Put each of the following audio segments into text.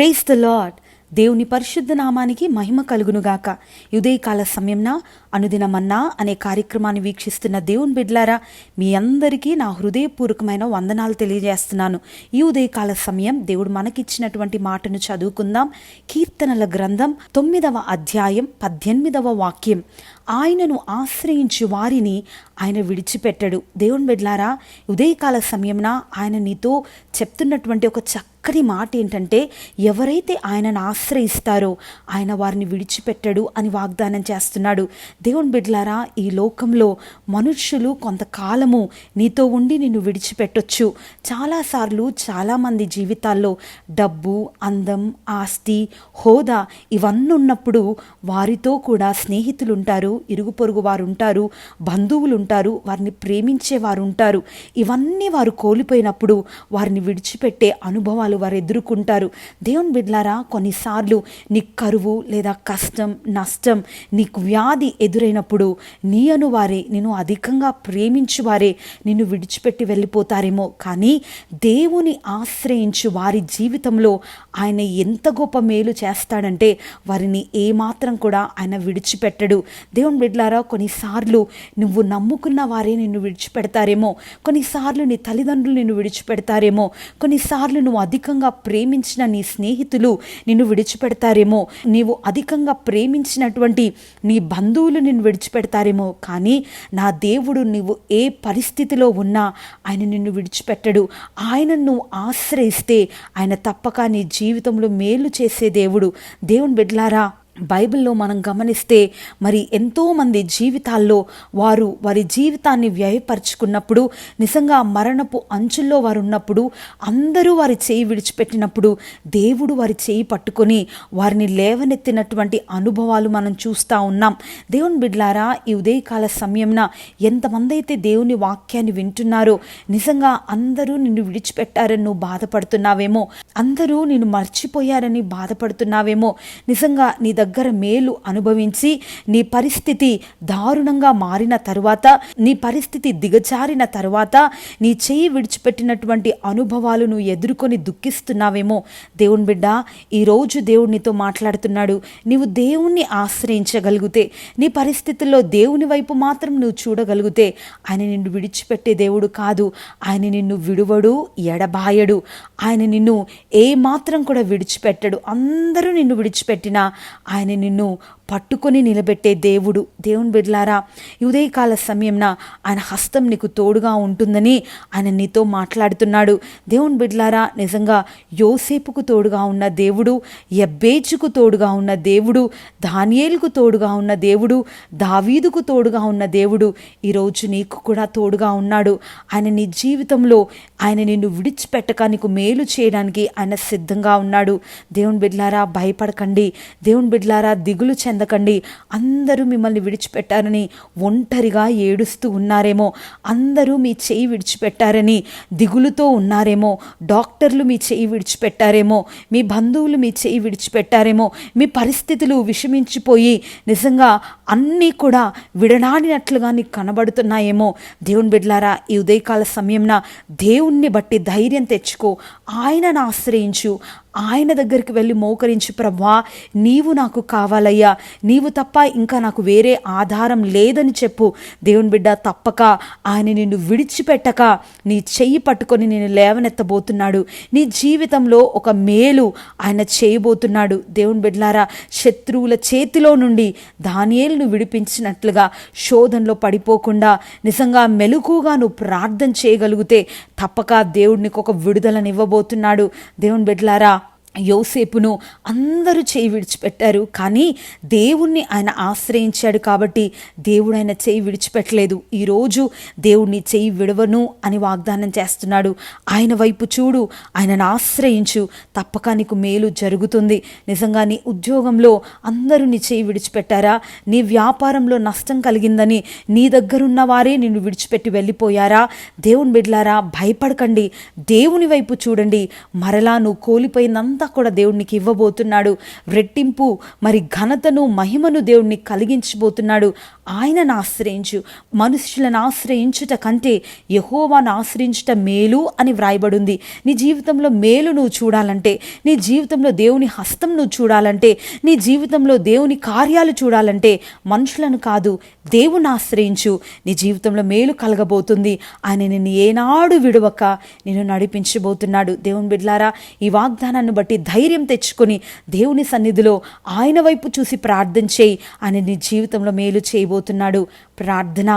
Praise the lord. దేవుని పరిశుద్ధ నామానికి మహిమ కలుగునుగాక. ఉదయకాల సమయంన అనుదిన మన్నా అనే కార్యక్రమాన్ని వీక్షిస్తున్న దేవుని బిడ్డలారా, మీ అందరికీ నా హృదయపూర్వకమైన వందనాలు తెలియజేస్తున్నాను. ఈ ఉదయకాల సమయం దేవుడు మనకిచ్చినటువంటి మాటను చదువుకుందాం. కీర్తనల గ్రంథం 9వ అధ్యాయం 18వ వాక్యం. ఆయనను ఆశ్రయించు వారిని ఆయన విడిచిపెట్టడు. దేవుని బిడ్డలారా, ఉదయకాల సమయంన ఆయన నీతో చెప్తున్నటువంటి ఒక చక్కని మాట ఏంటంటే, ఎవరైతే ఆయనను ఆశ్రయిస్తారో ఆయన వారిని విడిచిపెట్టడు అని వాగ్దానం చేస్తున్నాడు. దేవుని బిడ్డలారా, ఈ లోకంలో మనుష్యులు కొంతకాలము నీతో ఉండి నిన్ను విడిచిపెట్టొచ్చు. చాలాసార్లు చాలామంది జీవితాల్లో డబ్బు, అందం, ఆస్తి, హోదా ఇవన్నీ ఉన్నప్పుడు వారితో కూడా స్నేహితులు ఉంటారు, ఇరుగు పొరుగు వారు ఉంటారు, బంధువులు ఉంటారు, వారిని ప్రేమించే వారు ఉంటారు. ఇవన్నీ వారు కోల్పోయినప్పుడు వారిని విడిచిపెట్టే అనుభవాలు వారు ఎదుర్కొంటారు. దేవుని బిడ్డలారా, కొన్నిసార్లు నీకు కరువు లేదా కష్టం, నష్టం, నీకు వ్యాధి ఎదురైనప్పుడు నీ అనువారే, నిన్ను అధికంగా ప్రేమించు వారే నిన్ను విడిచిపెట్టి వెళ్ళిపోతారేమో. కానీ దేవుని ఆశ్రయించు వారి జీవితంలో ఆయన ఎంత గొప్ప మేలు చేస్తాడంటే వారిని ఏమాత్రం కూడా ఆయన విడిచిపెట్టడు. దేవుని బిడ్డలారా, కొన్నిసార్లు నువ్వు నమ్ముకున్న వారే నిన్ను విడిచిపెడతారేమో, కొన్నిసార్లు నీ తల్లిదండ్రులు నిన్ను విడిచిపెడతారేమో, కొన్నిసార్లు నువ్వు అధికంగా ప్రేమించిన నీ స్నేహితులు నిన్ను విడిచిపెడతారేమో, నీవు అధికంగా ప్రేమించినటువంటి నీ బంధువులు నిన్ను విడిచిపెడతారేమో. కానీ నా దేవుడు నీవు ఏ పరిస్థితిలో ఉన్నా ఆయన నిన్ను విడిచిపెట్టడు. ఆయనను నువ్వు ఆశ్రయిస్తే ఆయన తప్పక నీ జీవితంలో మేలు చేసే దేవుడు. దేవుని బిడ్డలారా, బైబిల్లో మనం గమనిస్తే మరి ఎంతోమంది జీవితాల్లో వారి జీవితాన్ని వ్యయపరుచుకున్నప్పుడు, నిజంగా మరణపు అంచుల్లో వారు ఉన్నప్పుడు, అందరూ వారి చేయి విడిచిపెట్టినప్పుడు దేవుడు వారి చేయి పట్టుకొని వారిని లేవనెత్తినటువంటి అనుభవాలు మనం చూస్తూ ఉన్నాం. దేవుని బిడ్డలారా, ఈ ఉదయకాల సమయంన ఎంతమంది అయితే దేవుని వాక్యాన్ని వింటున్నారో, నిజంగా అందరూ నిన్ను విడిచిపెట్టారని నువ్వు బాధపడుతున్నావేమో, అందరూ నిన్ను మర్చిపోయారని బాధపడుతున్నావేమో. నిజంగా నీ దగ్గర మేలు అనుభవించి నీ పరిస్థితి దారుణంగా మారిన తరువాత, నీ పరిస్థితి దిగజారిన తరువాత నీ చెయ్యి విడిచిపెట్టినటువంటి అనుభవాలు నువ్వు ఎదుర్కొని దుఃఖిస్తున్నావేమో. దేవుని బిడ్డ, ఈరోజు దేవుడు నీతో మాట్లాడుతున్నాడు. నీవు దేవుణ్ణి ఆశ్రయించగలిగితే, నీ పరిస్థితుల్లో దేవుని వైపు మాత్రం నువ్వు చూడగలిగితే ఆయన నిన్ను విడిచిపెట్టే దేవుడు కాదు. ఆయన నిన్ను విడువడు, ఎడబాయడు. ఆయన నిన్ను ఏ మాత్రం కూడా విడిచిపెట్టడు. అందరూ నిన్ను విడిచిపెట్టినా ఆయన నిన్ను పట్టుకొని నిలబెట్టే దేవుడు. దేవుని బిడ్డలారా, ఈ ఉదయకాల సమయంన ఆయన హస్తం నీకు తోడుగా ఉంటుందని ఆయన నీతో మాట్లాడుతున్నాడు. దేవుని బిడ్డలారా, నిజంగా యోసేపుకు తోడుగా ఉన్న దేవుడు, యబ్బేజుకు తోడుగా ఉన్న దేవుడు, దానియేలుకు తోడుగా ఉన్న దేవుడు, దావీదుకు తోడుగా ఉన్న దేవుడు ఈరోజు నీకు కూడా తోడుగా ఉన్నాడు. ఆయన నీ జీవితంలో ఆయన నిన్ను విడిచిపెట్టక నీకు మేలు చేయడానికి ఆయన సిద్ధంగా ఉన్నాడు. దేవుని బిడ్డలారా, భయపడకండి. దేవుని బిడ్డలారా, దిగులు చెందకండి. అందరూ మిమ్మల్ని విడిచిపెట్టారని ఒంటరిగా ఏడుస్తూ ఉన్నారేమో, అందరూ మీ చేయి విడిచిపెట్టారని దిగులుతో ఉన్నారేమో, డాక్టర్లు మీ చేయి విడిచిపెట్టారేమో, మీ బంధువులు మీ చేయి విడిచిపెట్టారేమో, మీ పరిస్థితులు విషమించిపోయి నిజంగా అన్నీ కూడా విడనాడినట్లుగా నీకు కనబడుతున్నాయేమో. దేవుని బిడ్డలారా, ఈ ఉదయకాల సమయంన దేవుణ్ణి బట్టి ధైర్యం తెచ్చుకో. ఆయనను ఆశ్రయించు. ఆయన దగ్గరికి వెళ్ళి మోకరించి, ప్రభువా నీవు నాకు కావాలయ్యా, నీవు తప్ప ఇంకా నాకు వేరే ఆధారం లేదని చెప్పు. దేవుని బిడ్డ, తప్పక ఆయన నిన్ను విడిచిపెట్టక నీ చెయ్యి పట్టుకొని నేను లేవనెత్తబోతున్నాడు. నీ జీవితంలో ఒక మేలు ఆయన చేయబోతున్నాడు. దేవుని బిడ్డలారా, శత్రువుల చేతిలో నుండి దానియేలును విడిపించినట్లుగా శోధనలో పడిపోకుండా నిజంగా మెలకుగా నువ్వు ప్రార్థన చేయగలిగితే తప్పక దేవుడు నీకు ఒక విడుదలనివ్వబోతున్నాడు. దేవుని బిడ్డలారా, యోసేపును అందరూ చేయి విడిచిపెట్టారు, కానీ దేవుణ్ణి ఆయన ఆశ్రయించాడు కాబట్టి దేవుడు ఆయన చేయి విడిచిపెట్టలేదు. ఈరోజు దేవుణ్ణి చేయి విడవను అని వాగ్దానం చేస్తున్నాడు. ఆయన వైపు చూడు, ఆయనను ఆశ్రయించు, తప్పక నీకు మేలు జరుగుతుంది. నిజంగా నీ ఉద్యోగంలో అందరూ నీ చేయి విడిచిపెట్టారా? నీ వ్యాపారంలో నష్టం కలిగిందని నీ దగ్గరున్న వారే నిన్ను విడిచిపెట్టి వెళ్ళిపోయారా? దేవుని బిడ్డలారా, భయపడకండి. దేవుని వైపు చూడండి. మరలా నువ్వు కోల్పోయినంత కూడా దేవునికి ఇవ్వబోతున్నాడు. రెట్టింపు మరి ఘనతను, మహిమను దేవుడిని కలిగించబోతున్నాడు. ఆయనను ఆశ్రయించు. మనుషులను ఆశ్రయించుట కంటే యెహోవాను ఆశ్రయించుట మేలు అని వ్రాయబడింది. నీ జీవితంలో మేలు నువ్వు చూడాలంటే, నీ జీవితంలో దేవుని హస్తం నువ్వు చూడాలంటే, నీ జీవితంలో దేవుని కార్యాలు చూడాలంటే మనుషులను కాదు, దేవుని ఆశ్రయించు. నీ జీవితంలో మేలు కలగబోతుంది. ఆయన నిన్ను ఏనాడు విడవక నిన్ను నడిపించబోతున్నాడు. దేవుని బిడ్డలారా, ఈ వాగ్దానాన్ని బట్టి ధైర్యం తెచ్చుకొని దేవుని సన్నిధిలో ఆయన వైపు చూసి ప్రార్థన చేయి. ఆయన నీ జీవితంలో మేలు చేయబోతున్నాడు. ప్రార్థన.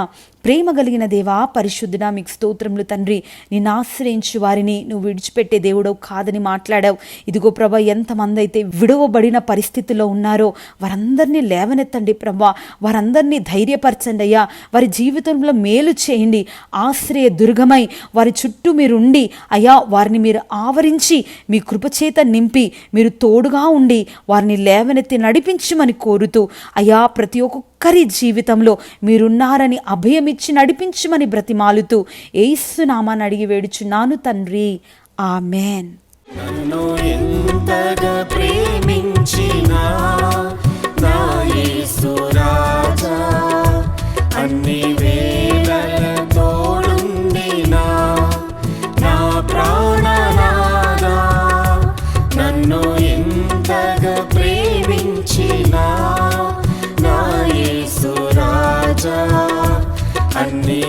ప్రేమ కలిగిన దేవా, పరిశుద్ధుడా, మీకు స్తోత్రములు తండ్రి. నిన్ను ఆశ్రయించు వారిని నువ్వు విడిచిపెట్టే దేవుడవు కాదని మాట్లాడావు. ఇదిగో ప్రభా, ఎంతమంది అయితే విడవబడిన పరిస్థితుల్లో ఉన్నారో వారందరినీ లేవనెత్తండి ప్రభా, వారందరినీ ధైర్యపరచండి అయ్యా. వారి జీవితంలో మేలు చేయండి. ఆశ్రయ దుర్గమై వారి చుట్టూ మీరుండి అయ్యా, వారిని మీరు ఆవరించి మీ కృపచేత నింపి మీరు తోడుగా ఉండి వారిని లేవనెత్తి నడిపించమని కోరుతూ అయ్యా, ప్రతి ఒక్కరి జీవితంలో మీరున్నారని అభయమిచ్చి నడిపించమని బ్రతిమాలుతూ యేసు నామాన్ని అడిగి వేడుచున్నాను తండ్రి, ఆమేన్. నన్ను ఎంతగా ప్రేమించినా నా యేసు రాజా, అన్ని వేళల తోడుండినా నా ప్రాణనాథా. నన్ను ఎంతగా ప్రేమించినా నా యేసు రాజా, అన్ని